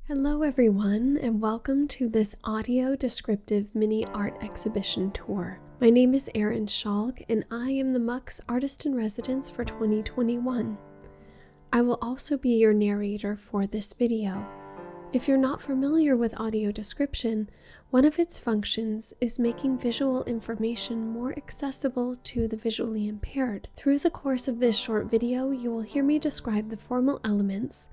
Hello everyone, and welcome to this audio descriptive mini art exhibition tour. My name is Erin Schalk, and I am the Muck's Artist in Residence for 2021. I will also be your narrator for this video. If you're not familiar with audio description, one of its functions is making visual information more accessible to the visually impaired. Through the course of this short video, you will hear me describe the formal elements,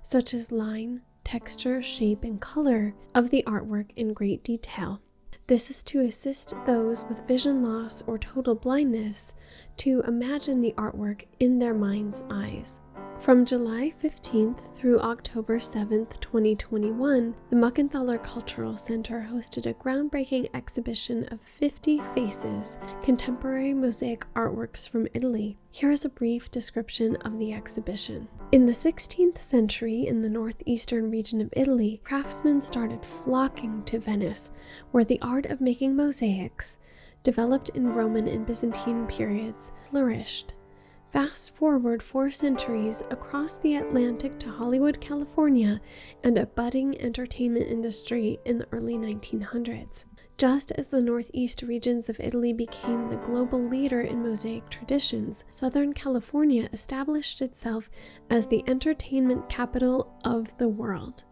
such as line, texture, shape, and color of the artwork in great detail. This is to assist those with vision loss or total blindness to imagine the artwork in their mind's eyes. From July 15th through October 7th, 2021, the Muckenthaler Cultural Center hosted a groundbreaking exhibition of 50 faces, contemporary mosaic artworks from Italy. Here is a brief description of the exhibition. In the 16th century, in the northeastern region of Italy, craftsmen started flocking to Venice, where the art of making mosaics, developed in Roman and Byzantine periods, flourished. Fast forward 4 centuries across the Atlantic to Hollywood, California, and a budding entertainment industry in the early 1900s. Just as the northeast regions of Italy became the global leader in mosaic traditions, Southern California established itself as the entertainment capital of the world.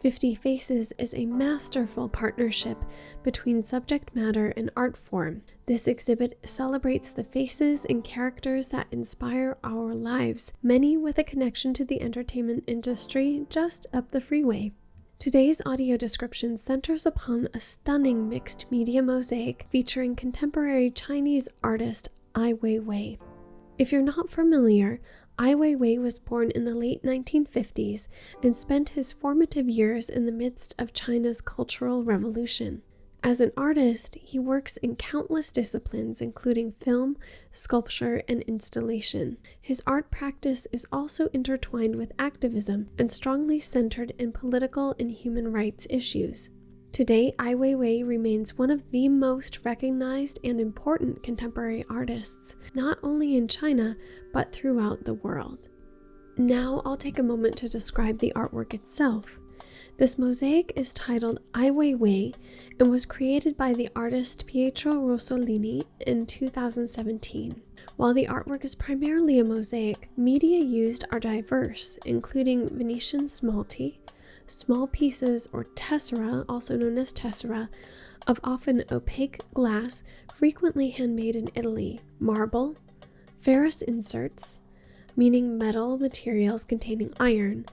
50 Faces is a masterful partnership between subject matter and art form. This exhibit celebrates the faces and characters that inspire our lives, many with a connection to the entertainment industry just up the freeway. Today's audio description centers upon a stunning mixed media mosaic featuring contemporary Chinese artist Weiwei. If you're not familiar, Weiwei was born in the late 1950s and spent his formative years in the midst of China's Cultural Revolution. As an artist, he works in countless disciplines including film, sculpture, and installation. His art practice is also intertwined with activism and strongly centered in political and human rights issues. Today, Weiwei remains one of the most recognized and important contemporary artists, not only in China, but throughout the world. Now I'll take a moment to describe the artwork itself. This mosaic is titled Weiwei and was created by the artist Pietro Rossellini in 2017. While the artwork is primarily a mosaic, media used are diverse, including Venetian smalti, small pieces or tessera, also known as tessera, of often opaque glass, frequently handmade in Italy, marble, ferrous inserts, meaning metal materials containing iron,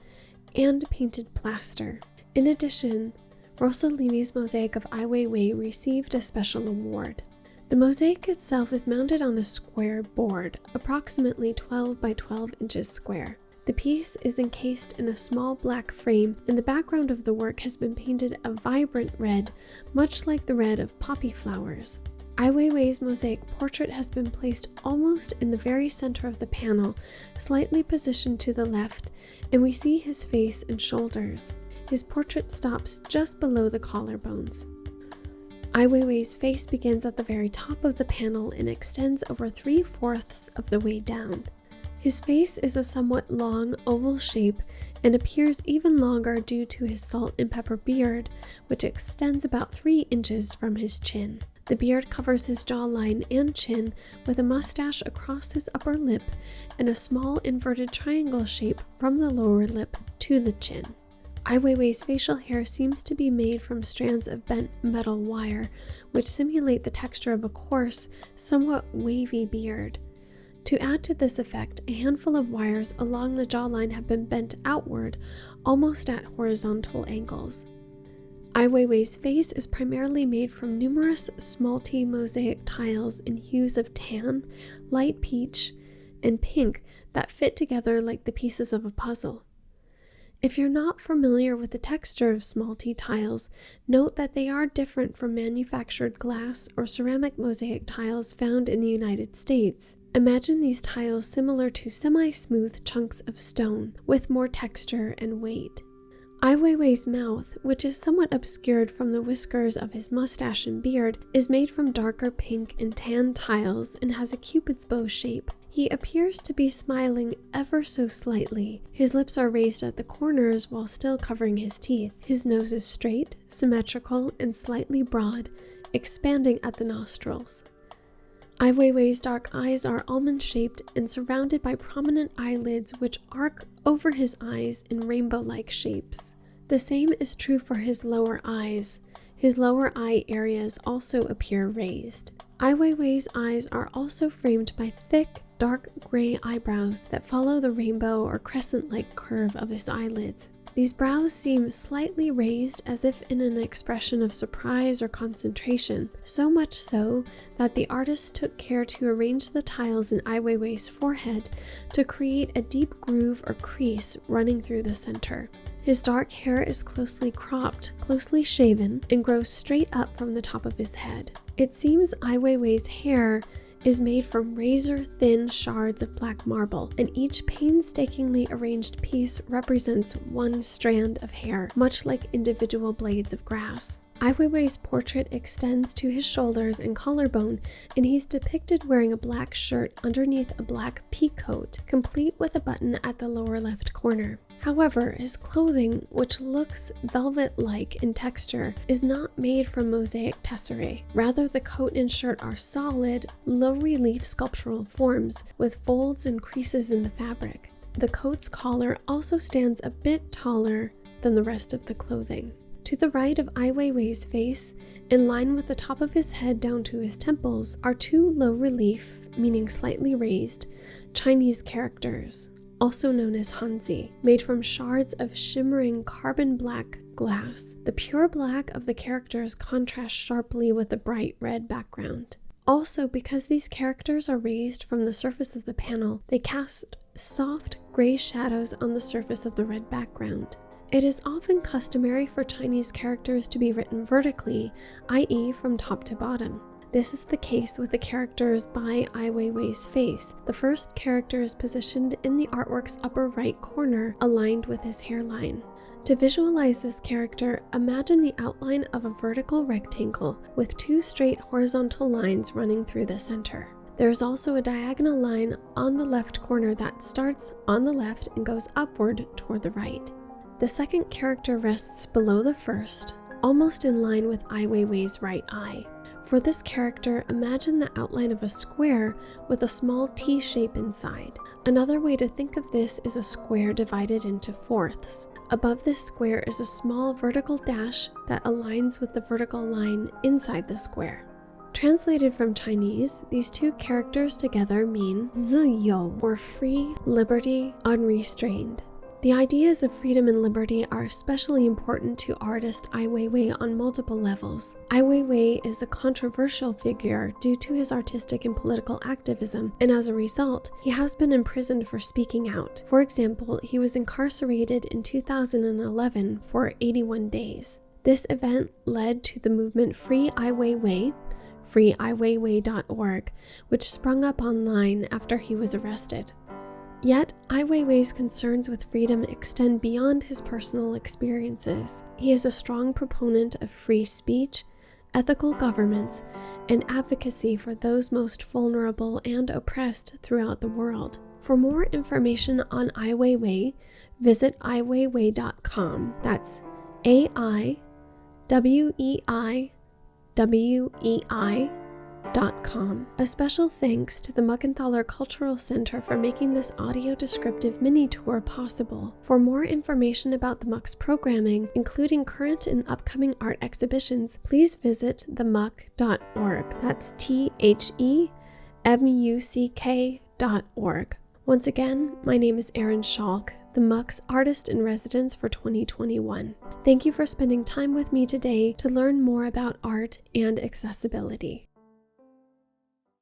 and painted plaster. In addition, Rossellini's mosaic of Weiwei received a special award. The mosaic itself is mounted on a square board, approximately 12 by 12 inches square. The piece is encased in a small black frame, and the background of the work has been painted a vibrant red, much like the red of poppy flowers. Weiwei's mosaic portrait has been placed almost in the very center of the panel, slightly positioned to the left, and we see his face and shoulders. His portrait stops just below the collarbones. Weiwei's face begins at the very top of the panel and extends over 3/4 of the way down. His face is a somewhat long oval shape and appears even longer due to his salt and pepper beard, which extends about 3 inches from his chin. The beard covers his jawline and chin with a mustache across his upper lip and a small inverted triangle shape from the lower lip to the chin. Weiwei's facial hair seems to be made from strands of bent metal wire, which simulate the texture of a coarse, somewhat wavy beard. To add to this effect, a handful of wires along the jawline have been bent outward, almost at horizontal angles. Weiwei's face is primarily made from numerous smalty mosaic tiles in hues of tan, light peach, and pink that fit together like the pieces of a puzzle. If you're not familiar with the texture of smalty tiles, note that they are different from manufactured glass or ceramic mosaic tiles found in the United States. Imagine these tiles similar to semi-smooth chunks of stone, with more texture and weight. Weiwei's mouth, which is somewhat obscured from the whiskers of his mustache and beard, is made from darker pink and tan tiles and has a cupid's bow shape. He He appears to be smiling ever so slightly. His lips are raised at the corners while still covering his teeth. His nose is straight, symmetrical, and slightly broad, expanding at the nostrils. Ai Weiwei's dark eyes are almond-shaped and surrounded by prominent eyelids which arc over his eyes in rainbow-like shapes. The same is true for his lower eyes. His lower eye areas also appear raised. Ai Weiwei's eyes are also framed by thick, dark gray eyebrows that follow the rainbow or crescent-like curve of his eyelids. These brows seem slightly raised as if in an expression of surprise or concentration, so much so that the artist took care to arrange the tiles in Ai Weiwei's forehead to create a deep groove or crease running through the center. His dark hair is closely cropped, closely shaven, and grows straight up from the top of his head. It seems Ai Weiwei's hair is made from razor-thin shards of black marble, and each painstakingly arranged piece represents one strand of hair, much like individual blades of grass. Ai Weiwei's portrait extends to his shoulders and collarbone, and he's depicted wearing a black shirt underneath a black peacoat, complete with a button at the lower left corner. However, his clothing, which looks velvet-like in texture, is not made from mosaic tesserae. Rather, the coat and shirt are solid, low-relief sculptural forms with folds and creases in the fabric. The coat's collar also stands a bit taller than the rest of the clothing. To the right of Ai Weiwei's face, in line with the top of his head down to his temples, are two low-relief, meaning slightly raised, Chinese characters, also known as Hanzi, made from shards of shimmering carbon black glass. The pure black of the characters contrasts sharply with the bright red background. Also, because these characters are raised from the surface of the panel, they cast soft gray shadows on the surface of the red background. It is often customary for Chinese characters to be written vertically, i.e. from top to bottom. This is the case with the characters by Ai Weiwei's face. The first character is positioned in the artwork's upper right corner, aligned with his hairline. To visualize this character, imagine the outline of a vertical rectangle with two straight horizontal lines running through the center. There is also a diagonal line on the left corner that starts on the left and goes upward toward the right. The second character rests below the first, almost in line with Ai Weiwei's right eye. For this character, imagine the outline of a square with a small T shape inside. Another way to think of this is a square divided into fourths. Above this square is a small vertical dash that aligns with the vertical line inside the square. Translated from Chinese, these two characters together mean 自由, or free, liberty, unrestrained. The ideas of freedom and liberty are especially important to artist Ai Weiwei on multiple levels. Ai Weiwei is a controversial figure due to his artistic and political activism, and as a result, he has been imprisoned for speaking out. For example, he was incarcerated in 2011 for 81 days. This event led to the movement Free Ai Weiwei, freeaiweiwei.org, which sprung up online after he was arrested. Yet, Ai Weiwei's concerns with freedom extend beyond his personal experiences. He is a strong proponent of free speech, ethical governments, and advocacy for those most vulnerable and oppressed throughout the world. For more information on Ai Weiwei, visit aiweiwei.com. That's AIWEIWEI.com. A special thanks to the Muckenthaler Cultural Center for making this audio descriptive mini tour possible. For more information about the Muck's programming, including current and upcoming art exhibitions, please visit themuck.org. That's THEMUCK.org. Once again, my name is Erin Schalk, the Muck's Artist in Residence for 2021. Thank you for spending time with me today to learn more about art and accessibility.